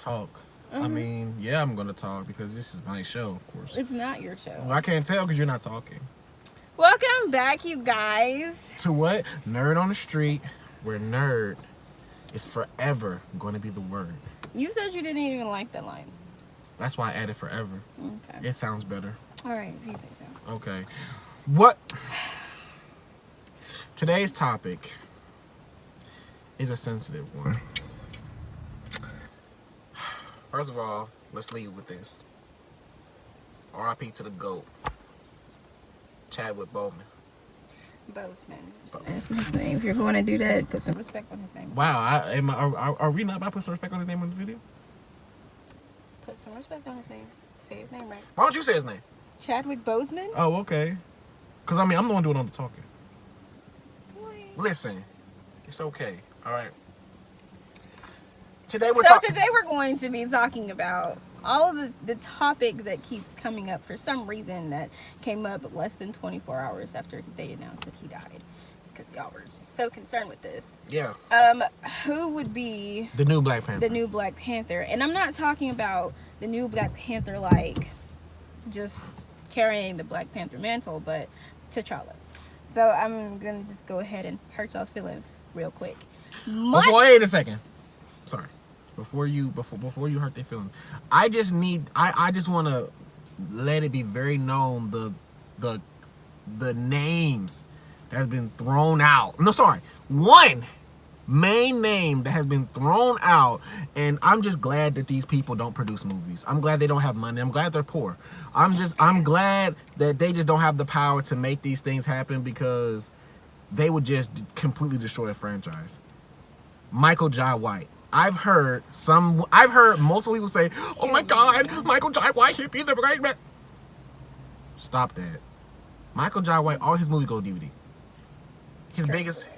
Talk. I mean, yeah, I'm gonna talk because this is my show, of course. It's not your show. Well, I can't tell because you're not talking. Welcome back, you guys. To what? Nerd on the Street, where nerd is forever going to be the word. You said you didn't even like that line. That's why I added forever. Okay. It sounds better. All right, if you say so. Okay. What? Today's topic is a sensitive one. First of all, let's lead with this. R.I.P. to the GOAT, Chadwick Boseman. That's his name. If you're going to do that, put some respect on his name. Wow, are we not about to put some respect on his name on the video? Put some respect on his name. Say his name right. Why don't you say his name? Chadwick Boseman? Oh, okay. Because, I mean, I'm the one doing all the talking. Boy. Listen, it's okay. All right. Today we're going to be talking about all of the topic that keeps coming up for some reason that came up less than 24 hours after they announced that he died. Because y'all were just so concerned with this. Yeah. Who would be the new Black Panther? The new Black Panther. And I'm not talking about the new Black Panther like just carrying the Black Panther mantle, but T'Challa. So I'm gonna just go ahead and hurt y'all's feelings real quick. Wait a second. Sorry. Before you hurt their feelings, I just want to let it be very known the names that has been thrown out. No, sorry, one main name that has been thrown out, and I'm just glad that these people don't produce movies. I'm glad they don't have money. I'm glad they're poor. I'm glad that they just don't have the power to make these things happen because they would just completely destroy a franchise. Michael Jai White. I've heard multiple people say, "Oh my God, Michael Jai White should be the great man." Stop that. Michael Jai White, all his movies go DVD. His biggest,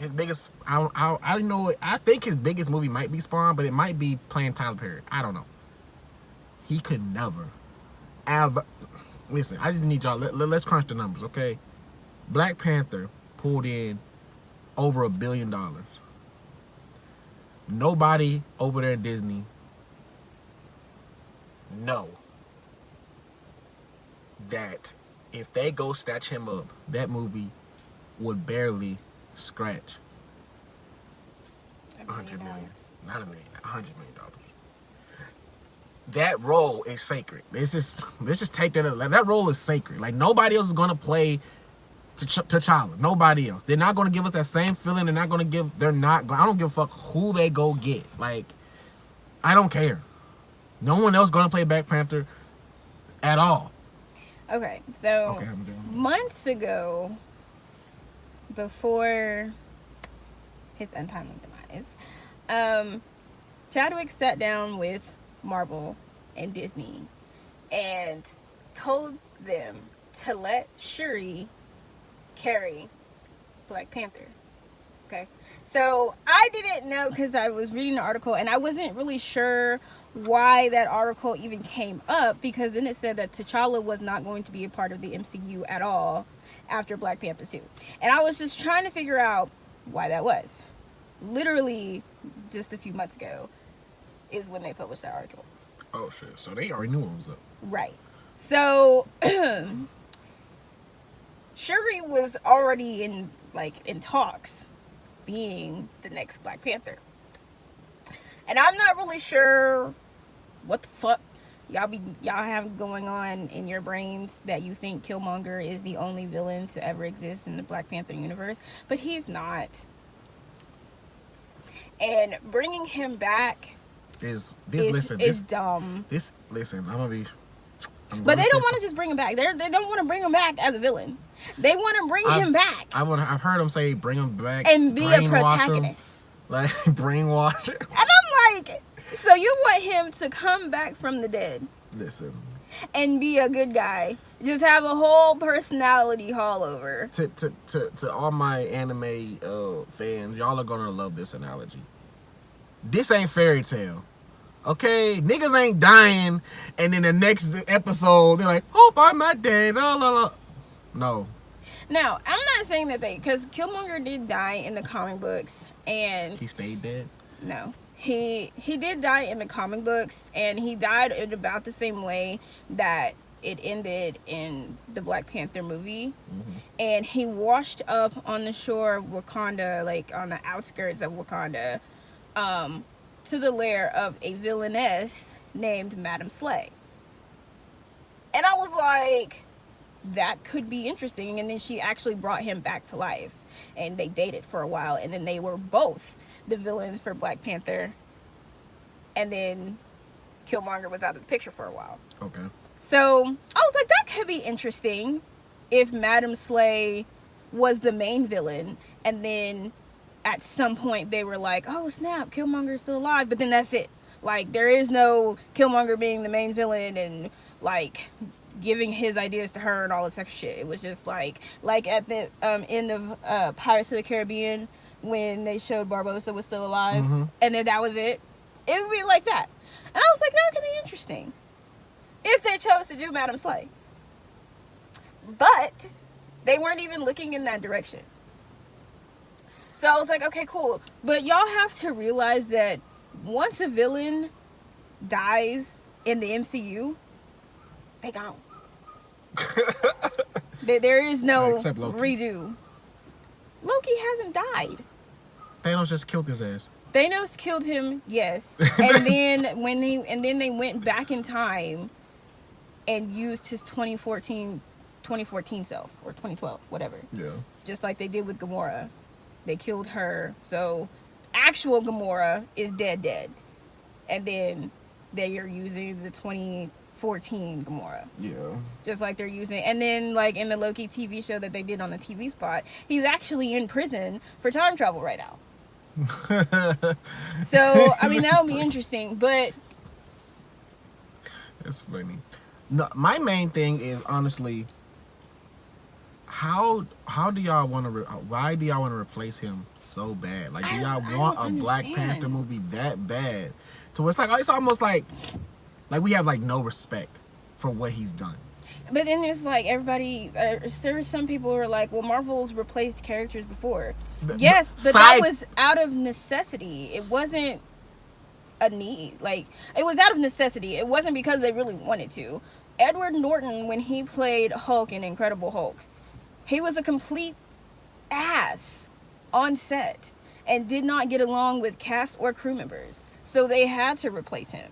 I don't know. I think his biggest movie might be Spawn, but it might be playing Tyler Perry. I don't know. He could never, ever. Listen, I just need y'all. Let's crunch the numbers, okay? Black Panther pulled in over $1 billion. Nobody over there at Disney know that if they go snatch him up, that movie would barely scratch $100 million. Not $1 million, $100 million. That role is sacred. Let's just take that. That role is sacred. Like, nobody else is gonna play T'Challa. Nobody else. They're not gonna give us that same feeling. I don't give a fuck who they go get. Like, I don't care. No one else gonna play Black Panther at all. Okay, so months ago, before his untimely demise, Chadwick sat down with Marvel and Disney and told them to let Shuri carry Black Panther. Okay, so I didn't know because I was reading the article and I wasn't really sure why that article even came up, because then it said that T'Challa was not going to be a part of the MCU at all after Black Panther 2, and I was just trying to figure out why that was. Literally just a few months ago is when they published that article. Oh shit, so they already knew what was up. Right. So Shuri was already in talks being the next Black Panther. And I'm not really sure what the fuck y'all have going on in your brains that you think Killmonger is the only villain to ever exist in the Black Panther universe, but he's not. And bringing him back is dumb. But they don't want to just bring him back. They don't want to bring him back as a villain. They want to bring him back. I've heard them say bring him back and be a protagonist. Like, brainwash him. And I'm like, so you want him to come back from the dead? Listen. And be a good guy. Just have a whole personality all over. To all my anime fans, y'all are gonna love this analogy. This ain't fairy tale. Okay, niggas ain't dying, and in the next episode they're like, "Hope I'm not dead." La, la, la. No. Now, I'm not saying that because Killmonger did die in the comic books, and he stayed dead. No, he did die in the comic books, and he died in about the same way that it ended in the Black Panther movie. And he washed up on the shore of Wakanda, like on the outskirts of Wakanda, to the lair of a villainess named Madame Slay. And I was like, that could be interesting. And then she actually brought him back to life, and they dated for a while, and then they were both the villains for Black Panther, and then Killmonger was out of the picture for a while. Okay. So I was like, that could be interesting if Madame Slay was the main villain, and then at some point they were like, oh snap, Killmonger's still alive, but then that's it. Like, there is no Killmonger being the main villain and like giving his ideas to her and all this extra shit. It was just like at the end of Pirates of the Caribbean, when they showed Barbossa was still alive, and then that was it. It would be like that. And I was like, that could be interesting if they chose to do Madame Slay. But they weren't even looking in that direction. So I was like, okay, cool. But y'all have to realize that once a villain dies in the MCU, they gone. There is no redo. Loki hasn't died. Thanos just killed his ass. Thanos killed him, yes. And then they went back in time and used his 2014 self, or 2012, whatever. Yeah. Just like they did with Gamora. They killed her. So actual Gamora is dead. And then they are using the 2014 Gamora. Yeah. Just like they're using, and then like in the Loki TV show that they did on the TV spot, he's actually in prison for time travel right now. So I mean, that would be interesting, but that's funny. No, my main thing is honestly, how do y'all want to? Why do y'all want to replace him so bad? Like, do y'all want a Black Panther movie that bad? So it's almost like we have like no respect for what he's done. But then it's like everybody, there are some people who are like, well, Marvel's replaced characters before. Yes, but that was out of necessity. It wasn't a need. Like, it was out of necessity. It wasn't because they really wanted to. Edward Norton, when he played Hulk in Incredible Hulk, he was a complete ass on set and did not get along with cast or crew members. So they had to replace him.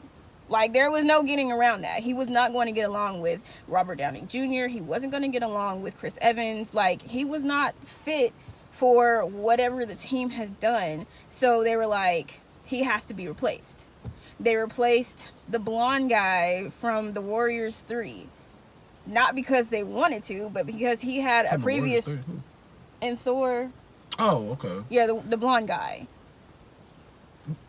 Like, there was no getting around that. He was not going to get along with Robert Downey Jr. He wasn't going to get along with Chris Evans. Like, he was not fit for whatever the team has done. So they were like, he has to be replaced. They replaced the blonde guy from The Warriors 3. Not because they wanted to, but because he had a previous... in Thor. Oh, okay. Yeah, the blonde guy.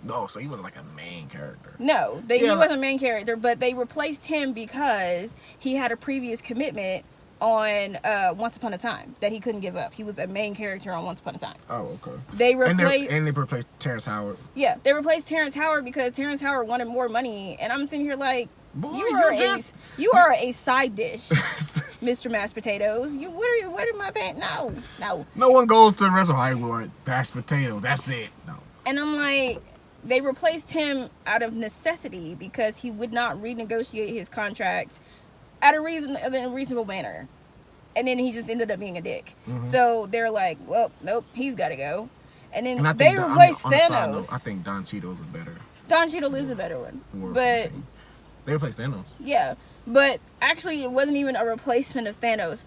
No, so he wasn't like a main character. No, he wasn't a main character, but they replaced him because he had a previous commitment on Once Upon a Time that he couldn't give up. He was a main character on Once Upon a Time. Oh, okay. They replaced and they replaced Terrence Howard. Yeah, they replaced Terrence Howard because Terrence Howard wanted more money, and I'm sitting here like, boy, you are a side dish, Mr. Mashed Potatoes. What am I paying? No. No one goes to the rest of Hollywood mashed potatoes. That's it. No. And I'm like, they replaced him out of necessity because he would not renegotiate his contract at a reasonable manner. And then he just ended up being a dick. Mm-hmm. So they're like, well, nope, he's got to go. And then they replaced Thanos. Note, I think Don Cheadle is better. Don Cheadle is a better one. But they replaced Thanos. Yeah. But actually, it wasn't even a replacement of Thanos.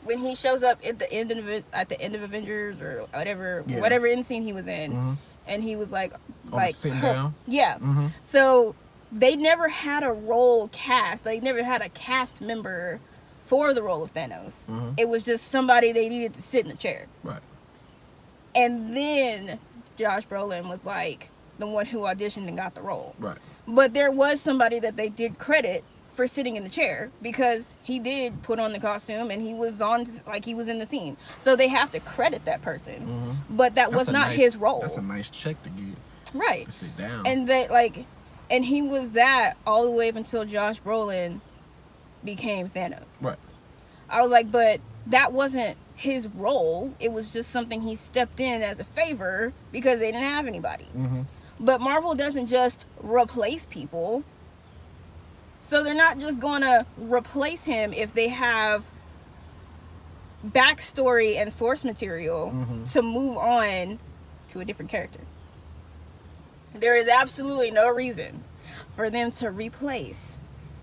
When he shows up at the end of Avengers or whatever end scene he was in, and he was like sitting down. Yeah. Mm-hmm. So they never had a role cast. They never had a cast member for the role of Thanos. Mm-hmm. It was just somebody they needed to sit in a chair. Right. And then Josh Brolin was like the one who auditioned and got the role. Right. But there was somebody that they did credit for sitting in the chair because he did put on the costume and he was he was in the scene. So they have to credit that person. Mm-hmm. But that's was not his role. That's a nice check to get. Right. To sit down. And and he was that all the way up until Josh Brolin became Thanos. Right. I was like, but that wasn't his role. It was just something he stepped in as a favor because they didn't have anybody. Mm-hmm. But Marvel doesn't just replace people. So they're not just going to replace him if they have backstory and source material to move on to a different character. There is absolutely no reason for them to replace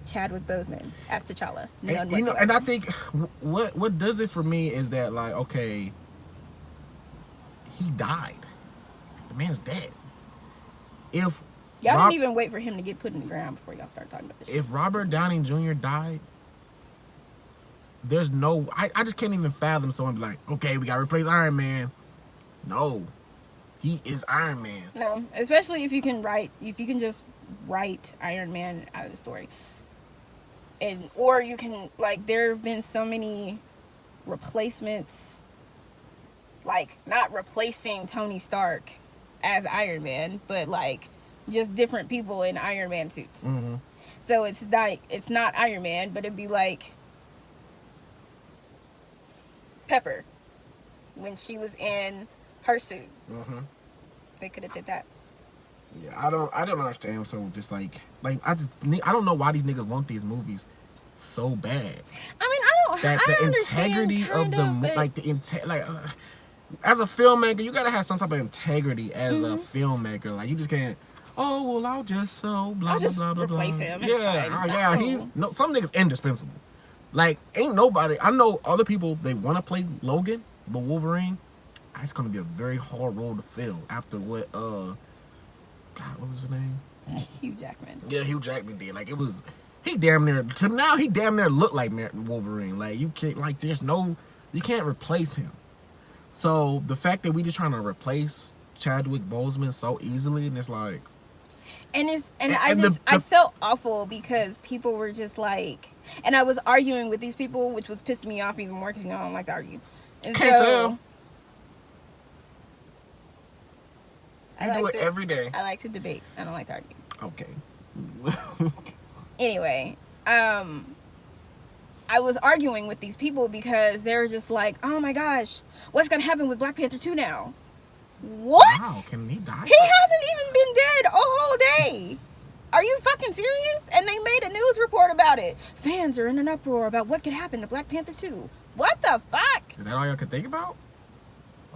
Chadwick Boseman as T'Challa. And, you know, and I think what does it for me is that, like, okay, he died. The man's dead. If y'all didn't even wait for him to get put in the ground before y'all start talking about this shit. If Robert Downey Jr. died, there's no... I just can't even fathom someone be like, okay, we gotta replace Iron Man. No. He is Iron Man. No, especially if you can just write Iron Man out of the story. Or you can, like, there have been so many replacements, like, not replacing Tony Stark as Iron Man, but, like, just different people in Iron Man suits. Mm-hmm. So it's not Iron Man, but it'd be like Pepper when she was in her suit. Mm-hmm. They could have did that. Yeah, I don't understand. So just I don't know why these niggas want these movies so bad. I mean, the integrity of the as a filmmaker, you gotta have some type of integrity as a filmmaker. Like, you just can't. Oh well, I'll just blah blah blah blah replace blah. him. Yeah, he's some niggas indispensable. Like, ain't nobody. I know other people, they want to play Logan, the Wolverine. It's gonna be a very hard role to fill after what God, what was his name? Hugh Jackman. Yeah, Hugh Jackman did. Like, it was, he damn near looked like Wolverine. Like, you can't, like, you can't replace him. So the fact that we just trying to replace Chadwick Boseman so easily, and it's like, I felt awful because people were just like, and I was arguing with these people, which was pissing me off even more because, you know, I don't like to argue. And can't tell. I do it every day. I like to debate. I don't like to argue. Okay. Anyway, I was arguing with these people because they were just like, oh my gosh, what's going to happen with Black Panther 2 now? What? Wow, can he die? He hasn't even been dead a whole day. Are you fucking serious? And they made a news report about it. Fans are in an uproar about what could happen to Black Panther 2. What the fuck? Is that all y'all can think about?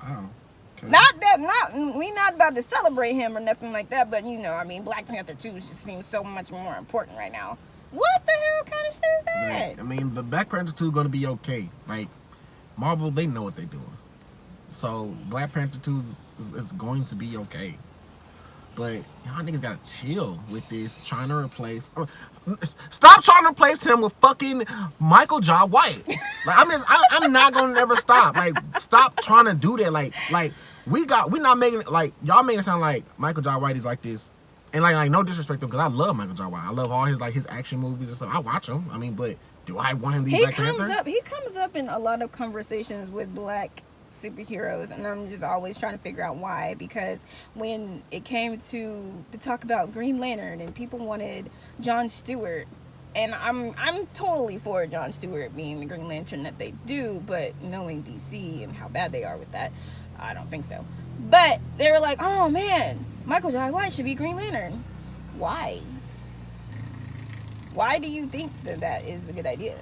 Wow. Okay. We not about to celebrate him or nothing like that, but, you know, I mean, Black Panther 2 just seems so much more important right now. What the hell kind of shit is that? Like, I mean, the Black Panther 2 is going to be okay. Like, Marvel, they know what they're doing. So, Black Panther 2 is going to be okay. But y'all niggas gotta chill with this, trying to replace... Stop trying to replace him with fucking Michael Jai White. Like, I mean, I'm not gonna never stop. Like, stop trying to do that. Like, we not making it... Like, y'all making it sound like Michael Jai White is like this. And, like no disrespect to him, because I love Michael Jai White. I love all his action movies and stuff. I watch them. I mean, but do I want him to be Black Panther? He comes up in a lot of conversations with black superheroes, and I'm just always trying to figure out why, because when it came to talk about Green Lantern and people wanted Jon Stewart, and I'm totally for Jon Stewart being the Green Lantern that they do, but knowing DC and how bad they are with that, I don't think so. But they were like, oh man, Michael Jai White should be Green Lantern. Why do you think that is a good idea?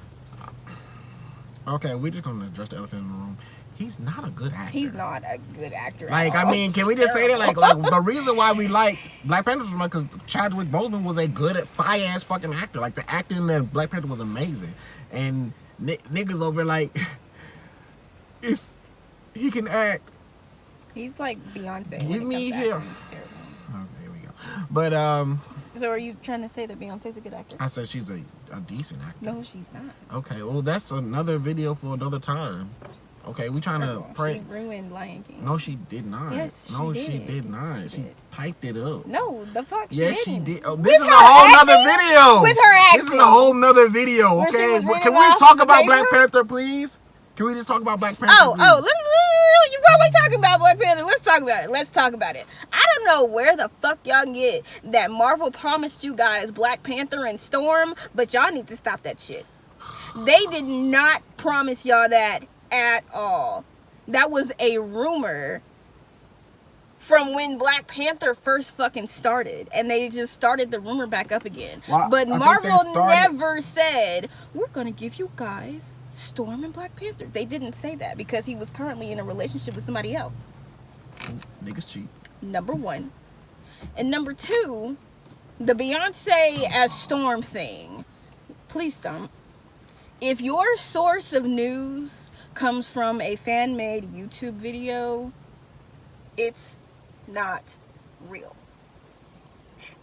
Okay, we're just gonna address the elephant in the room. He's not a good actor. He's not a good actor. Like, I mean, can we just say that? Like the reason why we liked Black Panther was because Chadwick Boseman was a good fire-ass fucking actor. Like, the acting in Black Panther was amazing. And niggas over like, he can act. He's like Beyonce. Give me here. Okay, here we go. But so are you trying to say that Beyonce's a good actor? I said she's a decent actor. No, she's not. Okay, well, that's another video for another time. Okay, we trying to pray. She ruined Lion King. No, she did not. Yes, she did not. She piped it up. No, the fuck she yes, didn't. She did. Oh, this is a whole nother video. With her acting. This is a whole nother video. Okay, can we talk about Black Panther, please? Can we just talk about Black Panther? You always talking about Black Panther. Let's talk about it. I don't know where the fuck y'all get that Marvel promised you guys Black Panther and Storm, but y'all need to stop that shit. They did not promise y'all that at all. That was a rumor from when Black Panther first fucking started, and they just started the rumor back up again. Well, but I Marvel never said, we're gonna give you guys Storm and Black Panther. They didn't say that because he was currently in a relationship with somebody else. Niggas cheat. Number one. And number two, the Beyonce as Storm thing. Please don't. If your source of news comes from a fan-made YouTube video, it's not real.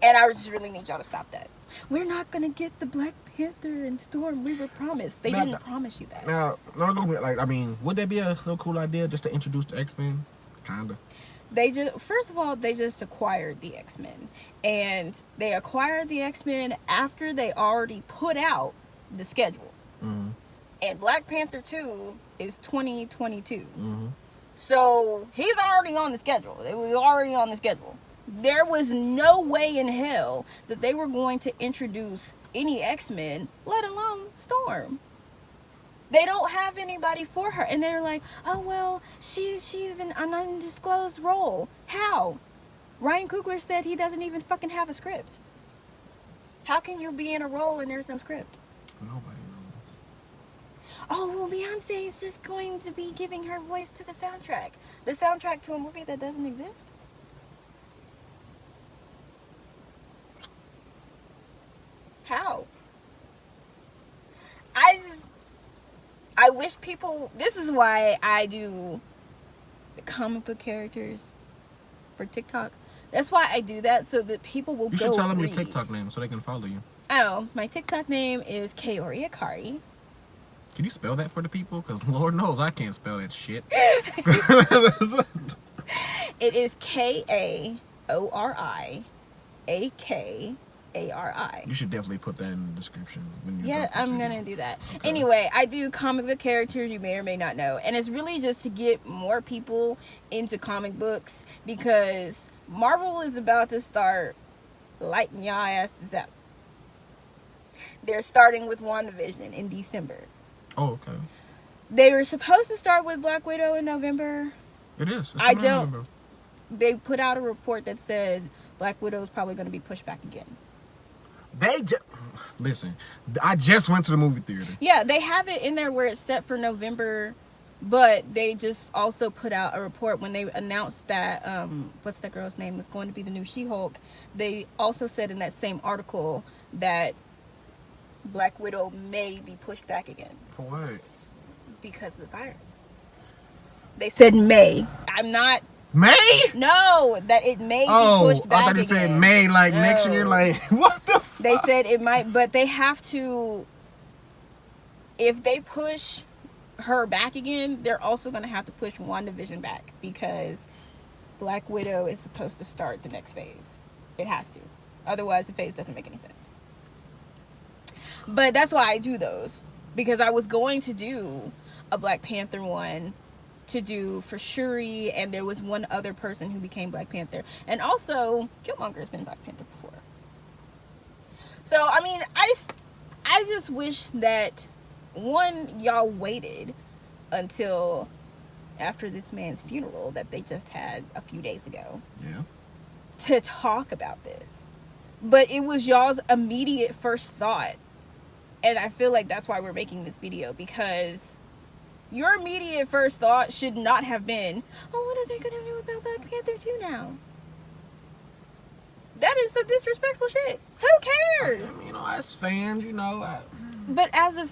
And I just really need y'all to stop that. We're not gonna get the Black Panther and Storm we were promised. They didn't promise you that. Now, like, I mean, would that be a little cool idea just to introduce the X-Men? Kinda. They just, first of all, they just acquired the X-Men. And they acquired the X-Men after they already put out the schedule. Mm-hmm. And Black Panther 2 is 2022. Mm-hmm. So he's already on the schedule. It was already on the schedule. There was no way in hell that they were going to introduce any X-Men, let alone Storm. They don't have anybody for her. And they're like, oh, well, she's in an undisclosed role. How? Ryan Coogler said he doesn't even fucking have a script. How can you be in a role and there's no script? Nobody knows. Oh, well, Beyonce is just going to be giving her voice to the soundtrack. The soundtrack to a movie that doesn't exist? How? I wish people, this is why I do the comic book characters for TikTok. That's why I do that, so that people will go You should tell them read. your TikTok name so they can follow you. Oh, my TikTok name is Kaori. Can you spell that for the people? Because Lord knows I can't spell that shit. It is Kaoriakari. You should definitely put that in the description. When you Yeah, I'm video. going to do that. Okay. Anyway, I do comic book characters you may or may not know. And it's really just to get more people into comic books because Marvel is about to start lighting y'all asses up. They're starting with WandaVision in December. Oh, okay. They were supposed to start with Black Widow in November. It is. It's I coming out in don't. November. They put out a report that said Black Widow is probably going to be pushed back again. Listen, I just went to the movie theater. Yeah, they have it in there where it's set for November, but they just also put out a report when they announced that, what's that girl's name, was going to be the new She-Hulk. They also said in that same article that Black Widow may be pushed back again. For what? Because of the virus. They said may. I'm not... May? No, that it may be pushed back I thought you again. said May, like No. next year, like, what the fuck? They said it might, but they have to, if they push her back again, they're also going to have to push WandaVision back because Black Widow is supposed to start the next phase. It has to. Otherwise, the phase doesn't make any sense. But that's why I do those. Because I was going to do a Black Panther one to do for Shuri, and there was one other person who became Black Panther. And also, Killmonger has been Black Panther before. So, I mean, I just wish that, one, y'all waited until after this man's funeral that they just had a few days ago. Yeah. To talk about this. But it was y'all's immediate first thought. And I feel like that's why we're making this video, because your immediate first thought should not have been, oh, what are they going to do about Black Panther 2 now? That is some disrespectful shit. Who cares? I mean, as fans, But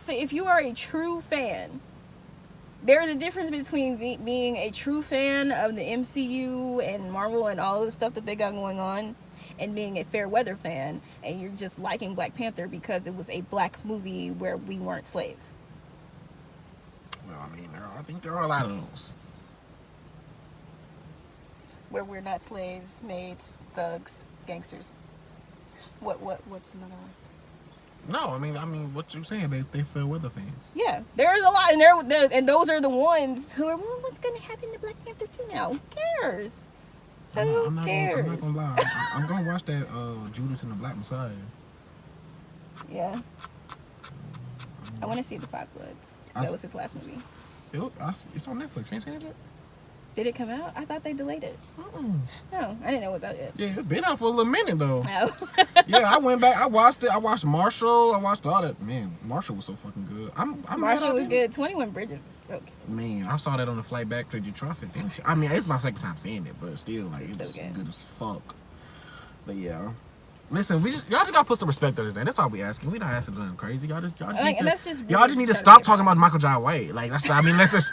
if you are a true fan, there's a difference between being a true fan of the MCU and Marvel and all of the stuff that they got going on, and being a fair weather fan, and you're just liking Black Panther because it was a black movie where we weren't slaves. Well, I mean, I think there are a lot of those. Where we're not slaves, maids, thugs, gangsters. What's another one? No, I mean, what you saying? They fair weather fans. Yeah, there's a lot, and those are the ones who are, well, what's gonna happen to Black Panther 2 now? Who cares? I'm not cares? gonna lie. I'm gonna watch that Judas and the Black Messiah. Yeah. I want to see the Five Bloods. That was his last movie. It's on Netflix. You ain't seen it yet? Did it come out? I thought they delayed it. Mm-mm. No, I didn't know it was out yet. Yeah, it's been out for a little minute though. No. Yeah, I went back. I watched it. I watched Marshall. I watched all that. Man, Marshall was so fucking good. I'm Marshall was good. 21 Bridges is real good. Man, I saw that on the flight back to Detroit. I said, damn shit. I mean, it's my second time seeing it, but still, like, It's it's so good. good. As fuck. But yeah. Listen, y'all just gotta put some respect on this name. That's all we asking. We not asking nothing crazy. Y'all just Like, and that's just y'all really just need to just stop trying to talking get about Michael Jai White. Like that's I mean, let's just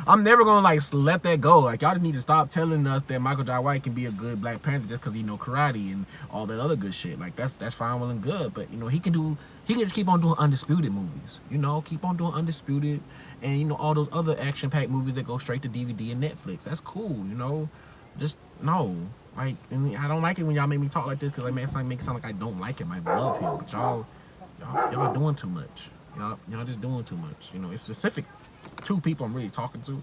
I'm never gonna like let that go. Like y'all just need to stop telling us that Michael Jai White can be a good Black Panther just because he know karate and all that other good shit. Like that's fine, well and good. But you know, he can just keep on doing Undisputed movies. You know, keep on doing Undisputed and you know all those other action packed movies that go straight to DVD and Netflix. That's cool. You know, just no. Like, and I don't like it when y'all make me talk like this because like, man, make it sound like I don't like him. I love him, but y'all are doing too much. Y'all just doing too much. You know, it's specific two people I'm really talking to,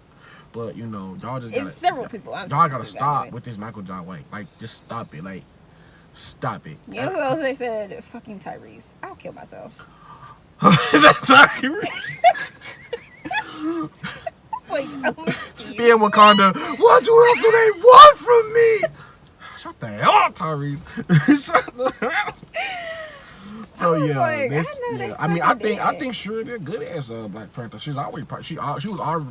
but you know, y'all just It's several people. Y'all gotta stop with this Michael Jai White. Like, just stop it. Like, stop it. You know who else they said? Fucking Tyrese. I'll kill myself. Is that Tyrese? Like, Be in Wakanda. What else do they want from me? Shut the hell up, Tyrese. Shut the hell up. So yeah, like, I think sure they're good as Black Panther. She was already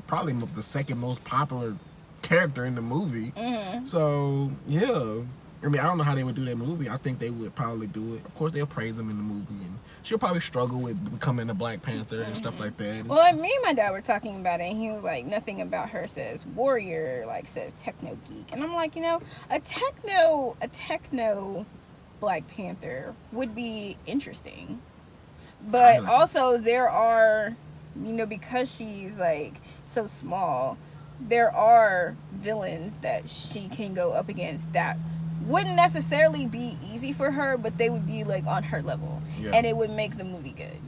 probably the second most popular character in the movie. Mm-hmm. So yeah, I mean I don't know how they would do that movie. I think they would probably do it. Of course they'll praise him in the movie, and she'll probably struggle with becoming a Black Panther and stuff like that. Well, like, me and my dad were talking about it, and he was like, nothing about her says warrior, like says techno geek, and I'm like, you know, a techno Black Panther would be interesting, but also there are, you know, because she's like so small, there are villains that she can go up against that wouldn't necessarily be easy for her, but they would be like on her level, and it would make the movie good.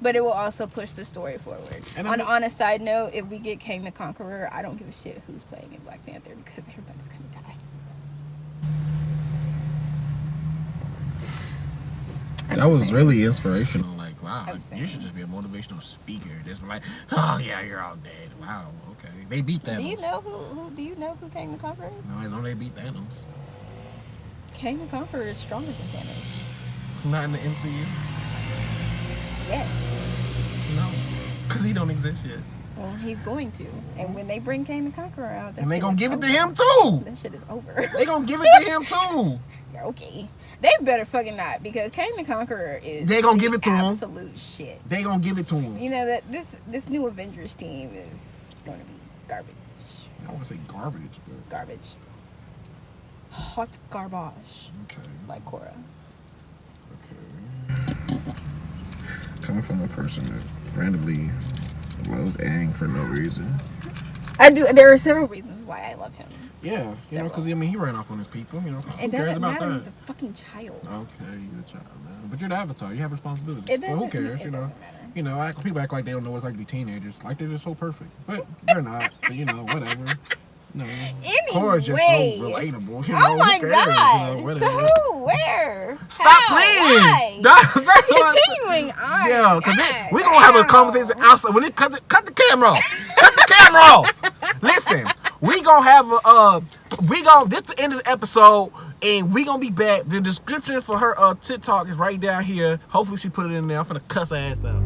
But it will also push the story forward. And on a side note, if we get Kang the Conqueror, I don't give a shit who's playing in Black Panther because everybody's gonna die. That was really inspirational. Like, wow, you should just be a motivational speaker. Just be like, oh yeah, you're all dead. Wow, okay. They beat Thanos. Do you know who Kang the Conqueror is? No, I know they beat Thanos. Kang the Conqueror is stronger than Thanos. Not in the MCU? Yes. No, because he don't exist yet. Well, he's going to. And when they bring Kang the Conqueror out, and they gonna give it to him too. That shit is over. They gonna give it to him too. Okay. They better fucking not, because Kang the Conqueror is they gonna give it to him. Absolute shit. They gonna give it to him. You know that this new Avengers team is gonna be garbage. I don't want to say garbage, but garbage. Hot garbage. Okay. Like Korra. Okay. Coming from a person that randomly loves Aang for no reason. I do. There are several reasons why I love him. Yeah, you know, because I mean, he ran off on his people. You know, it doesn't matter. He's a fucking child. Okay, you're a child, man. But you're the Avatar. You have responsibilities. It doesn't. Well, who cares? It you know. Doesn't matter. You know, people act like they don't know what it's like to be teenagers. Like they're just so perfect, but they're not. But you know, whatever. No. Korra's just so relatable. You know, oh my god! You know, to who? Where? Stop how? playing. Continuing on. Yeah, because we're gonna have a conversation outside. When it cut the camera off. Cut the camera off. Listen, we gonna have this the end of the episode, and we gonna be back. The description for her TikTok is right down here. Hopefully she put it in there. I'm finna cuss her ass out.